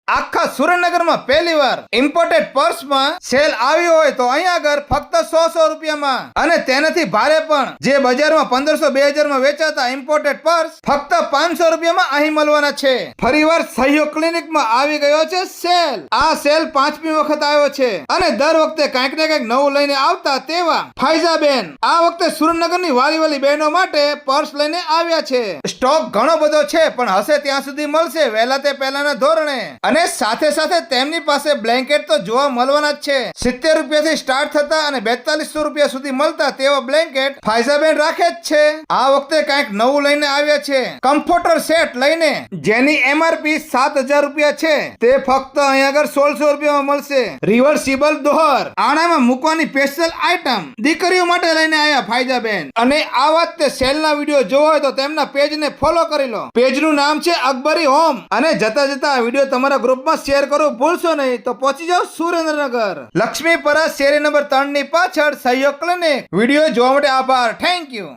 આખા સુરેન્દ્રનગરમાં પહેલીવાર ઇમ્પોર્ટેડ પર્સમાં સેલ આવી હોય તો અહીંયા આગળ ફક્ત 100 રૂપિયામાં અને તેનાથી ભારે પણ જે બજારમાં 1500-2000 માં વેચાતા ઇમ્પોર્ટેડ પર્સ ફક્ત 500 રૂપિયામાં અહીં મળવાના છે. ફરીવાર સહયોગ ક્લિનિકમાં આવી ગયો છે સેલ. આ સેલ 5મી વખત આવ્યો છે અને દર વખતે કંઈક ને કંઈક નવું લઈને આવતા તેવા ફાયઝાબેન આ વખતે સુરેન્દ્રનગરની વાલી બહેનો માટે પર્સ લઈને આવ્યા છે. સ્ટોક ઘણો બધો છે પણ હશે ત્યાં સુધી મળશે વહેલા તે પહેલાના ધોરણે. અને સાથે સાથે તેમની પાસે બ્લેન્કેટ તો જોવા મળવાના જ છે. 70 રૂપિયાથી સ્ટાર્ટ થતા અને 4200 રૂપિયા સુધી મળતા તેવા બ્લેન્કેટ ફાયઝાબેન રાખે જ છે. આ વખતે કંઈક નવું લઈને આવ્યા છે. કમ્ફર્ટર સેટ લઈને જેની MRP 7000 રૂપિયા છે તે ફક્ત અહીં આગળ 1600 રૂપિયામાં મળશે. રિવર્સિબલ દોહર આણામાં મૂકવાની સ્પેશિયલ આઈટમ દીકરીઓ માટે લઈને આવ્યા ફાયઝાબેન. અને આ વાત તે સેલના વિડીયો જોવો હોય તો તેમના પેજને ફોલો કરી લો. પેજનું નામ છે અકબરી હોમ. અને જતા જતા આ વિડીયો તમારા ગ્રુપમાં શેર કરવું ભૂલશો નહીં. તો પહોંચી જાઓ સુરેન્દ્રનગર લક્ષ્મીપરા શેરી નંબર 3 ની પાછળ સહયોગ ક્લિનિક. વિડીયો જોવા માટે આભાર. Thank you.